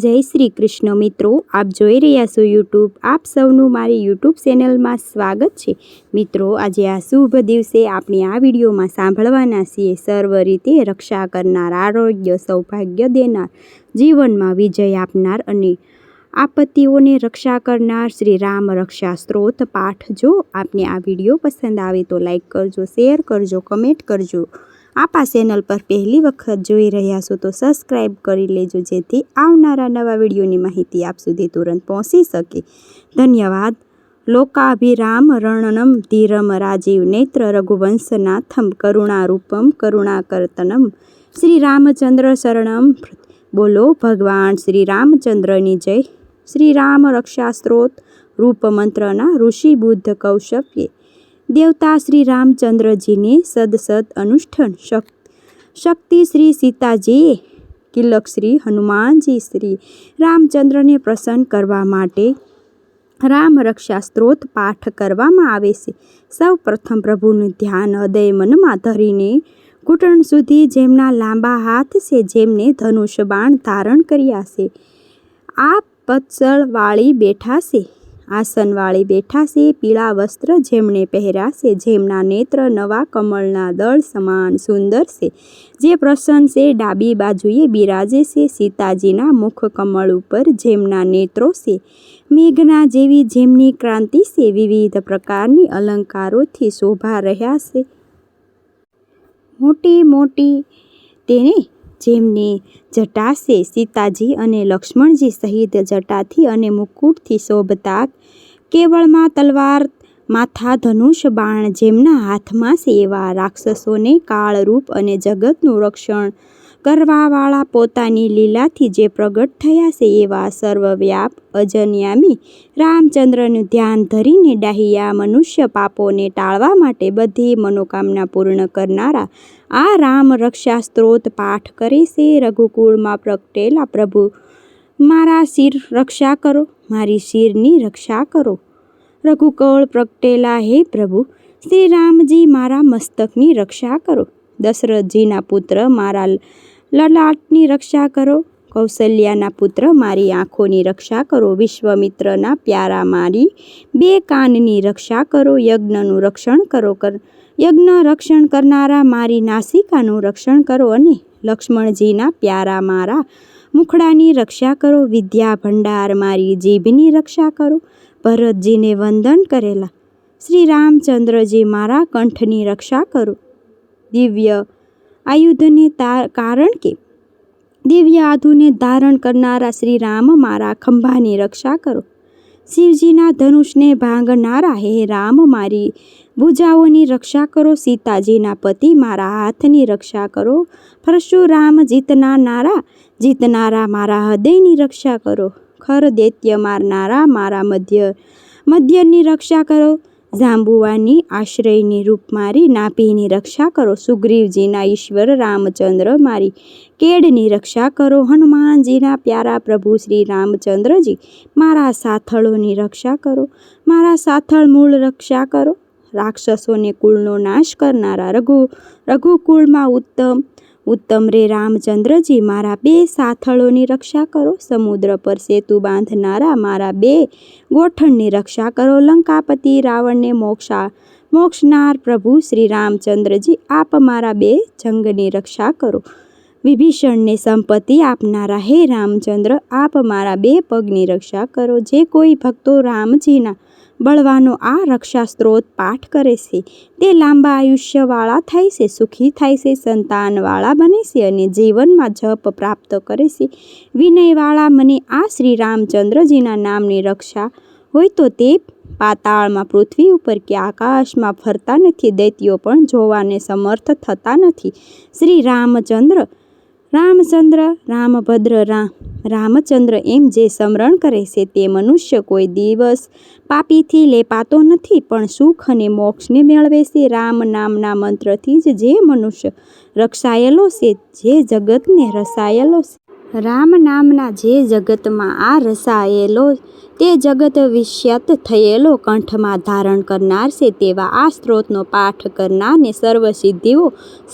જય શ્રી કૃષ્ણ મિત્રો, આપ જોઈ રહ્યા છો યુટ્યુબ. આપ સૌનું મારી યુટ્યુબ ચેનલમાં સ્વાગત છે. મિત્રો, આજે આ શુભ દિવસે આપણે આ વિડીયોમાં સાંભળવાના છીએ સર્વ રીતે રક્ષા કરનાર, આરોગ્ય સૌભાગ્ય દેનાર, જીવનમાં વિજય આપનાર અને આપત્તિઓને રક્ષા કરનાર શ્રી રામ રક્ષા સ્ત્રોત પાઠ. જો આપને આ વિડીયો પસંદ આવે તો લાઈક કરજો, શેર કરજો, કમેન્ટ કરજો. આપ આ ચેનલ પર પહેલી વખત જોઈ રહ્યા છો તો સબસ્ક્રાઈબ કરી લેજો, જેથી આવનારા નવા વિડીયોની માહિતી આપ સુધી તુરંત પહોંચી શકે. ધન્યવાદ. લોકાભિરામ રણનમ ધીરમ રાજીવ નેત્ર રઘુવંશનાથમ કરુણારૂપમ કરુણાકર્તનમ શ્રી રામચંદ્ર શરણમ. બોલો ભગવાન શ્રી રામચંદ્રની જય. શ્રી રામ રક્ષા સ્ત્રોત રૂપ મંત્રના ઋષિ બુદ્ધ કૌશપ્યે દેવતા શ્રી રામચંદ્રજીને સદસદ અનુષ્ઠાન શક્તિ શ્રી સીતાજીએ કિલક શ્રી હનુમાનજી શ્રી રામચંદ્રને પ્રસન્ન કરવા માટે રામ રક્ષા સ્ત્રોત પાઠ કરવામાં આવે છે. સૌ પ્રથમ પ્રભુનું ધ્યાન હૃદય મનમાં ધરીને ઘૂંટણ સુધી જેમના લાંબા હાથ છે, જેમને ધનુષ બાણ ધારણ કર્યા છે, આ પત્સળવાળી બેઠા છે, આસનવાળી બેઠા છે, પીળા વસ્ત્ર જેમણે પહેર્યા છે, જેમના નેત્ર નવા કમળના દળ સમાન સુંદર છે, જે પ્રસન્ન છે, ડાબી બાજુએ બિરાજે છે, સીતાજીના મુખ કમળ ઉપર જેમના નેત્રો છે, મેઘના જેવી જેમની ક્રાંતિ છે, વિવિધ પ્રકારની અલંકારોથી શોભા રહ્યા છે, મોટી મોટી તેને જેમને જટા છે, સીતાજી અને લક્ષ્મણજી સહિત જટાથી અને મુકુટથી શોભતા, કેવળમાં તલવાર માથા ધનુષ બાણ જેમના હાથમાં છે, એવા રાક્ષસોને કાળરૂપ અને જગતનું રક્ષણ કરવાવાળા પોતાની લીલાથી જે પ્રગટ થયા છે, એવા સર્વવ્યાપ અજન્યામી રામચંદ્રનું ધ્યાન ધરીને ડાહ્યા મનુષ્ય પાપોને ટાળવા માટે બધી મનોકામના પૂર્ણ કરનારા આ રામ રક્ષા સ્ત્રોત પાઠ કરે છે. રઘુકુળમાં પ્રગટેલા પ્રભુ, મારા શિર રક્ષા કરો, મારી શિરની રક્ષા કરો. રઘુકુળ પ્રગટેલા હે પ્રભુ શ્રી રામજી, મારા મસ્તકની રક્ષા કરો. દશરથજીના પુત્ર, મારા લલાટની રક્ષા કરો. કૌશલ્યાના પુત્ર, મારી આંખોની રક્ષા કરો. વિશ્વામિત્રના પ્યારા, મારી બે કાનની રક્ષા કરો. યજ્ઞનું રક્ષણ કરો, યજ્ઞ રક્ષણ કરનારા મારી નાસિકાનું રક્ષણ કરો. અને લક્ષ્મણજીના પ્યારા, મારા મુખડાની રક્ષા કરો. વિદ્યા ભંડાર, મારી જીભની રક્ષા કરો. ભરતજીને વંદન કરેલા શ્રી રામચંદ્રજી, મારા કંઠની રક્ષા કરો. દિવ્ય આયુધને કારણ કે દિવ્ય આયુધને ધારણ કરનારા શ્રી રામ, મારા ખંભાની રક્ષા કરો. શિવજીના ધનુષને ભાંગનારા હે રામ, મારી ભુજાઓની રક્ષા કરો. સીતાજીના પતિ, મારા હાથની રક્ષા કરો. પરશુરામ જીતનારા મારા હૃદયની રક્ષા કરો. ખર દૈત્ય મારનારા મારા મધ્યની રક્ષા કરો. જાંબુવાની આશ્રયની રૂપ મારી નાભીની રક્ષા કરો. સુગ્રીવજીના ઈશ્વર રામચંદ્ર, મારી કેડની રક્ષા કરો. હનુમાનજીના પ્યારા પ્રભુ શ્રી રામચંદ્રજી, મારા સાથળોની રક્ષા કરો. મારા સાથળ મૂળ રક્ષા કરો. રાક્ષસોને કુળનો નાશ કરનારા રઘુકુળમાં ઉત્તમ રે રામચંદ્રજી, મારા બે સાથળોની રક્ષા કરો. સમુદ્ર પર સેતુ બાંધનારા મારા બે ગોઠણની રક્ષા કરો. લંકાપતિ રાવણને મોક્ષનાર પ્રભુ શ્રી રામચંદ્રજી, આપ મારા બે જંગની રક્ષા કરો. વિભીષણને સંપત્તિ આપનારા હે રામચંદ્ર, આપ મારા બે પગની રક્ષા કરો. જે કોઈ ભક્તો રામજીના બળવાનો આ રક્ષા સ્ત્રોત પાઠ કરે છે, તે લાંબા આયુષ્યવાળા થાય છે, સુખી થાય છે, સંતાનવાળા બને છે અને જીવનમાં જપ પ્રાપ્ત કરે છે. વિનયવાળા મને આ શ્રી રામચંદ્રજીના નામની રક્ષા હોય તો તે પાતાળમાં, પૃથ્વી ઉપર કે આકાશમાં ફરતા નથી, દૈત્યો પણ જોવાને સમર્થ થતા નથી. શ્રી રામચંદ્ર એમ જે સ્મરણ કરે છે, તે મનુષ્ય કોઈ દિવસ પાપીથી લેપાતો નથી, પણ સુખ અને મોક્ષને મેળવે છે. રામ નામના મંત્રથી જ જે મનુષ્ય રક્ષાયેલો છે, જે જગતને રસાયેલો છે. રામ નામના જે જગતમાં આ રસાયેલો તે જગત વિશ્યાત થયેલો કંઠમાં ધારણ કરનાર છે. તેવા આ સ્ત્રોતનો પાઠ કરનારને સર્વ સિદ્ધિઓ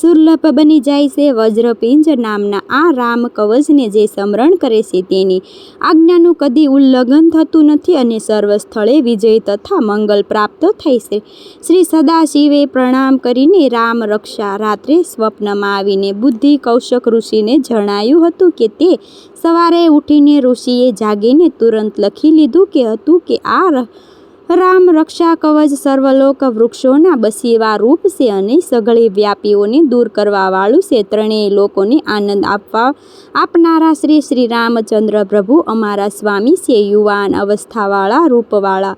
સુલભ બની જાય છે. વજ્રપિંજ નામના આ રામ કવચને જે સ્મરણ કરે છે તેની આજ્ઞાનું કદી ઉલ્લંઘન થતું નથી અને સર્વ સ્થળે વિજય તથા મંગલ પ્રાપ્ત થાય છે. શ્રી સદાશિવે પ્રણામ કરીને રામ રક્ષા રાત્રે સ્વપ્નમાં આવીને બુદ્ધિ કૌશક ઋષિને જણાયું હતું કે તે સવારે ઉઠીને ઋષિએ જાગીને તુરંત લખી લીધું કે આ રામ રક્ષા કવચ સર્વલોક વૃક્ષોના બસીવા રૂપ છે અને સઘળી વ્યાપીઓને દૂર કરવાવાળું છે. ત્રણેય લોકોને આનંદ આપનારા શ્રી રામચંદ્ર પ્રભુ અમારા સ્વામી છે. યુવાન અવસ્થાવાળા રૂપવાળા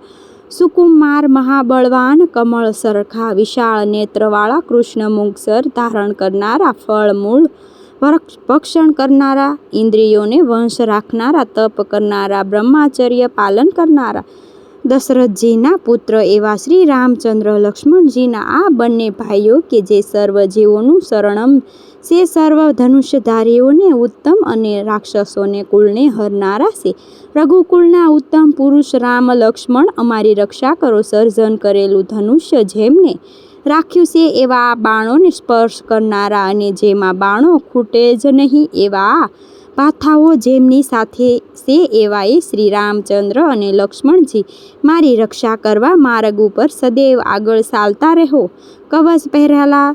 સુકુમાર મહાબળવાન કમળ સરખા વિશાળ નેત્રવાળા કૃષ્ણ મુંગસર ધારણ કરનારા ફળ મૂળ ભક્ષણ કરનારા ઇન્દ્રિયોને વંશ રાખનારા તપ કરનારા બ્રહ્માચર્ય પાલન કરનારા દશરથજીના પુત્ર એવા શ્રી રામચંદ્ર લક્ષ્મણજીના આ બંને ભાઈઓ કે જે સર્વ જીવોનું શરણમ છે, સર્વ ધનુષ્યધારીઓને ઉત્તમ અને રાક્ષસોને કુળને હરનારા છે. રઘુકુળના ઉત્તમ પુરુષ રામ લક્ષ્મણ અમારી રક્ષા કરો. સર્જન કરેલું ધનુષ્ય જેમને રાખ્યું છે એવા આ બાણોને સ્પર્શ કરનારા અને જેમાં બાણો ખૂટે જ નહીં એવા આ પાથાઓ જેમની સાથે છે એવા એ શ્રી રામચંદ્ર અને લક્ષ્મણજી મારી રક્ષા કરવા માર્ગ ઉપર સદૈવ આગળ ચાલતા રહો. કવચ પહેરેલા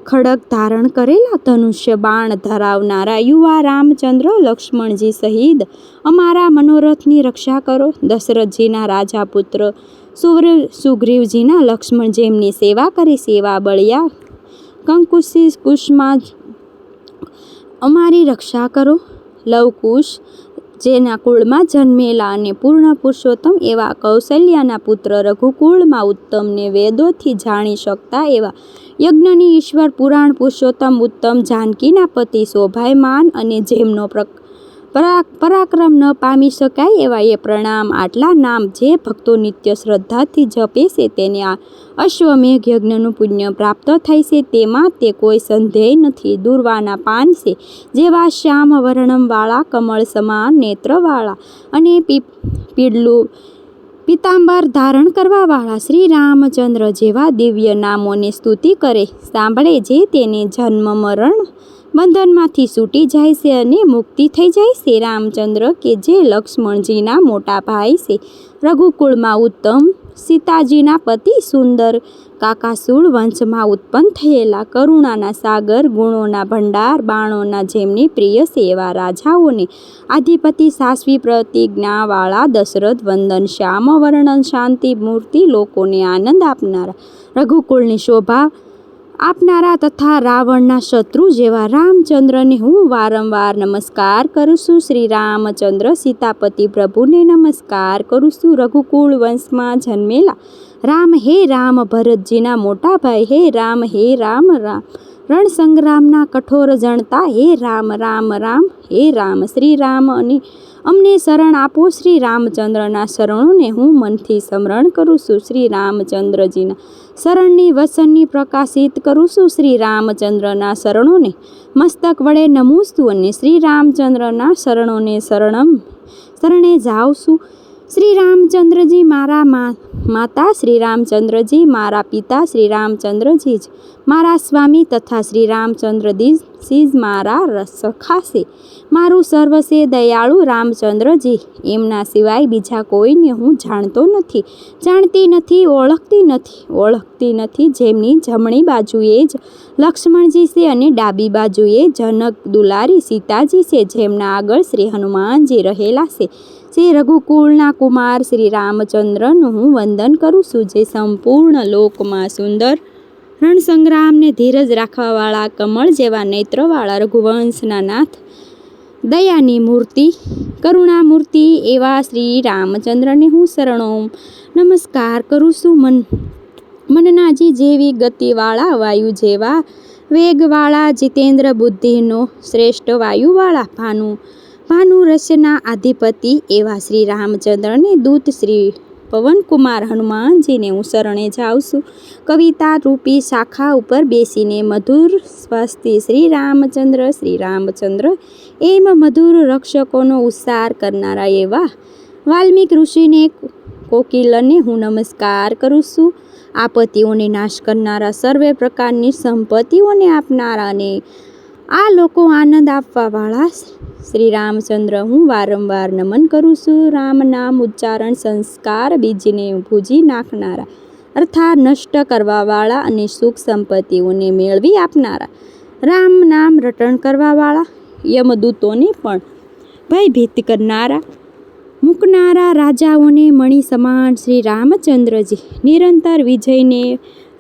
ખડગ ધારણ કરેલા ધનુષ્ય બાણ ધરાવનારા યુવા રામચંદ્ર લક્ષ્મણજી સહિત અમારા મનોરથની રક્ષા કરો. દશરથજીના રાજા પુત્ર સુગ્રીવજીના લક્ષ્મણ જેમની સેવા કરે સેવા બળિયા કંકુશી કુશમાં અમારી રક્ષા કરો. લવકુશ જેના કુળમાં જન્મેલા અને પૂર્ણ પુરુષોત્તમ એવા કૌશલ્યાના પુત્ર રઘુકુળમાં ઉત્તમને વેદોથી જાણી શકતા એવા યજ્ઞની ઈશ્વર પુરાણ પુરુષોત્તમ ઉત્તમ જાનકીના પતિ શોભાયમાન અને જેમનો પરાક્રમ ન પામી શકાય એવા એ પ્રણામ. આટલા નામ જે ભક્તો નિત્ય શ્રદ્ધાથી જપે છે તેને આ અશ્વમેઘ યજ્ઞનું પુણ્ય પ્રાપ્ત થાય છે તેમાં તે કોઈ સંદેહ નથી. દુર્વાના પાન છે જેવા શ્યામ વર્ણમવાળા કમળ સમાન નેત્રવાળા અને પીળું પિતાંબર ધારણ કરવાવાળા શ્રી રામચંદ્ર જેવા દિવ્ય નામોની સ્તુતિ કરે સાંભળે જે તેને જન્મ મરણ બંધનમાંથી છૂટી જાય છે અને મુક્તિ થઈ જાય છે. રામચંદ્ર કે જે લક્ષ્મણજીના મોટા ભાઈ છે, રઘુકુળમાં ઉત્તમ સીતાજીના પતિ, સુંદર કાકાસુળ વંશમાં ઉત્પન્ન થયેલા કરુણાના સાગર, ગુણોના ભંડાર, બાણોના જેમની પ્રિય છે એવા રાજાઓને આધિપતિ, સાસવી પ્રતિજ્ઞાવાળા દશરથ વંદન, શ્યામ વર્ણન, શાંતિ મૂર્તિ, લોકોને આનંદ આપનારા, રઘુકુળની શોભા આપનારા તથા રાવણના શત્રુ જેવા રામચંદ્રને હું વારંવાર નમસ્કાર કરું છું. શ્રી રામચંદ્ર સીતાપતિ પ્રભુને નમસ્કાર કરું છું. રઘુકુળ વંશમાં જન્મેલા રામ, હે રામ ભરતજીના મોટા ભાઈ, હે રામ, હે રામ રામ રણ સંગ્રામના કઠોર જણતા, હે રામ રામ રામ, હે રામ શ્રી રામ અને અમને શરણ આપો. શ્રી રામચંદ્રના શરણોને હું મનથી સ્મરણ કરું છું. શ્રી રામચંદ્રજીના શરણની વસનની પ્રકાશિત કરું છું. શ્રી રામચંદ્રના શરણોને મસ્તક વડે નમું છું અને શ્રી રામચંદ્રના શરણોને શરણે જાઉં છું. શ્રી રામચંદ્રજી મારા માતા, શ્રી રામચંદ્રજી મારા પિતા, શ્રી રામચંદ્રજી જ મારા સ્વામી તથા શ્રી રામચંદ્રજી જ મારા સખા છે. મારું સર્વ છે દયાળુ રામચંદ્રજી, એમના સિવાય બીજા કોઈને હું જાણતો નથી, જાણતી નથી, ઓળખતી નથી. જેમની જમણી બાજુએ જ લક્ષ્મણજી છે અને ડાબી બાજુએ જનક દુલારી સીતાજી છે, જેમના આગળ શ્રી હનુમાનજી રહેલા છે. શ્રી રઘુકુળના કુમાર શ્રી રામચંદ્રનું હું વંદન કરું છું, જે સંપૂર્ણ લોકમાં સુંદર રણસંગ્રામને ધીરજ રાખવાવાળા કમળ જેવા નેત્રવાળા રઘુવંશના નાથ, દયાની મૂર્તિ, કરુણામૂર્તિ એવા શ્રી રામચંદ્રને હું શરણો નમસ્કાર કરું છું. મનનાજી જેવી ગતિવાળા, વાયુ જેવા વેગવાળા, જીતેન્દ્ર બુદ્ધિનો શ્રેષ્ઠ વાયુવાળા, ભાનુરસના અધિપતિ એવા શ્રી રામચંદ્રને દૂત શ્રી પવનકુમાર હનુમાનજીને હું શરણે જાઉં છું. કવિતા રૂપી શાખા ઉપર બેસીને મધુર સ્વસ્તિ શ્રી રામચંદ્ર એમ મધુર રક્ષકોનો ઉચ્ચાર કરનારા એવા વાલ્મીક ઋષિને, કોકિલને હું નમસ્કાર કરું છું. આપત્તિઓને નાશ કરનારા, સર્વે પ્રકારની સંપત્તિઓને આપનારા અને આ લોકો આનંદ આપવાવાળા શ્રી રામચંદ્ર હું વારંવાર નમન કરું છું. રામ નામ ઉચ્ચારણ સંસ્કાર બીજને ભૂજી નાખનારા, અર્થાત નષ્ટ કરવાવાળા અને સુખ સંપત્તિઓને મેળવી આપનારા, રામ નામ રટણ કરવાવાળા, યમદૂતોને પણ ભયભીત કરનારા, મૂકનારા, રાજાઓને મણિ સમાન શ્રી રામચંદ્રજી, નિરંતર વિજયને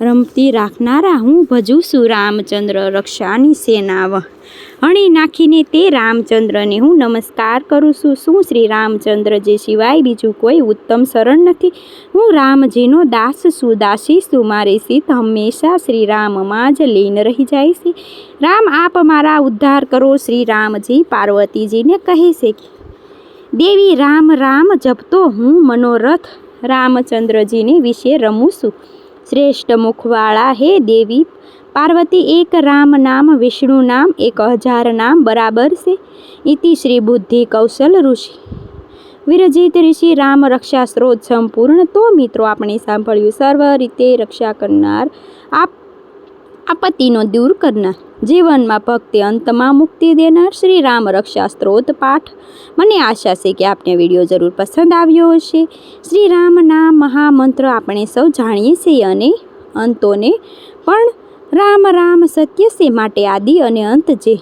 રમતી રાખનારા હું ભજું છું. રામચંદ્ર રક્ષાની સેના વણી નાખીને તે રામચંદ્રને હું નમસ્કાર કરું છું. શું શ્રી રામચંદ્રજી સિવાય બીજું કોઈ ઉત્તમ શરણ નથી? હું રામજીનો દાસ છું, દાસી છું. મારી સીત હંમેશા શ્રી રામમાં જ લીન રહી જાય છે. રામ આપ મારા ઉદ્ધાર કરો. શ્રી રામજી પાર્વતીજીને કહે છે કે દેવી રામ રામ જપતો હું મનોરથ રામચંદ્રજીને વિશે રમું છું. શ્રેષ્ઠ મુખવાળા હે દેવી પાર્વતી, એક રામ નામ વિષ્ણુ નામ 1000 નામ બરાબર છે. ઇતિ શ્રી બુદ્ધિ કૌશલ ઋષિ વિરજીત ઋષિ રામ રક્ષા સ્ત્રોત સંપૂર્ણ. તો મિત્રો આપણે સાંભળ્યું, સર્વ રીતે રક્ષા કરનાર, આપત્તિનો દૂર કરનાર, જીવનમાં ભક્તિ, અંતમાં મુક્તિ દેનાર શ્રી રામ રક્ષા સ્ત્રોત પાઠ. મને આશા છે કે આપને વિડીયો જરૂર પસંદ આવ્યો હશે. શ્રી રામના મહામંત્ર આપણે સૌ જાણીએ છીએ અને અંતોને પણ રામ રામ સત્ય છે, માટે આદિ અને અંત જે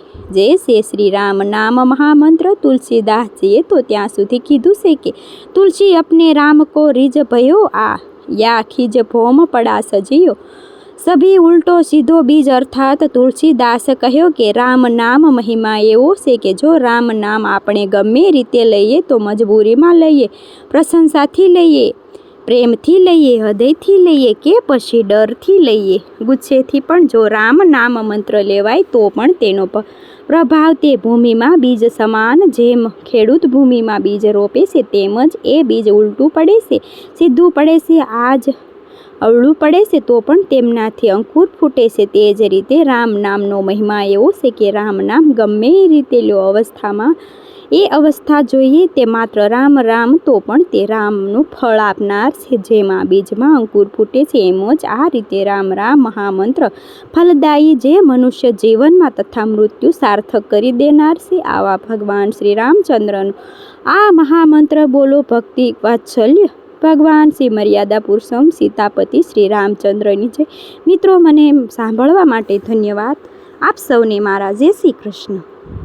છે શ્રી રામ નામ મહામંત્ર. તુલસીદાસજીએ તો ત્યાં સુધી કીધું છે કે તુલસી અપને રામ કો રીજ ભયો આ, યા ખીજ ભોમ પડા સજીયો. સભી ઉલટો સીધો બીજ, અર્થાત તુલસીદાસ કહ્યો કે રામ નામ મહિમા એવો છે કે જો રામ નામ આપણે ગમે રીતે લઈએ તો મજબૂરીમાં લઈએ, પ્રશંસાથી લઈએ, પ્રેમથી લઈએ, હૃદયથી લઈએ કે પછી ડરથી લઈએ, ગુસ્સેથી, પણ જો રામ નામ મંત્ર લેવાય તો પણ તેનો પ્રભાવ તે ભૂમિમાં બીજ સમાન, જેમ ખેડૂત ભૂમિમાં બીજ રોપે છે તેમજ એ બીજ ઉલટું પડે છે, સીધું પડે છે, આજ અવળું પડે છે તો પણ તેમનાથી અંકુર ફૂટે છે. તે જ રીતે રામ નામનો મહિમા એવો છે કે રામ નામ ગમે એ રીતે લો અવસ્થામાં એ અવસ્થા જોઈએ તે માત્ર રામ રામ તો પણ તે રામનું ફળ આપનાર છે. જેમાં બીજમાં અંકુર ફૂટે છે એમ જ આ રીતે રામ રામ મહામંત્ર ફલદાયી, જે મનુષ્ય જીવનમાં તથા મૃત્યુ સાર્થક કરી દેનાર છે. આવા ભગવાન શ્રી રામચંદ્રનો આ મહામંત્ર બોલો. ભક્તિ વાત્સલ્ય ભગવાન શ્રી મર્યાદા પુરુષોત્તમ સીતાપતિ શ્રી રામચંદ્રની જય. મિત્રો મને સાંભળવા માટે ધન્યવાદ. આપ સૌને મારા જય શ્રી કૃષ્ણ.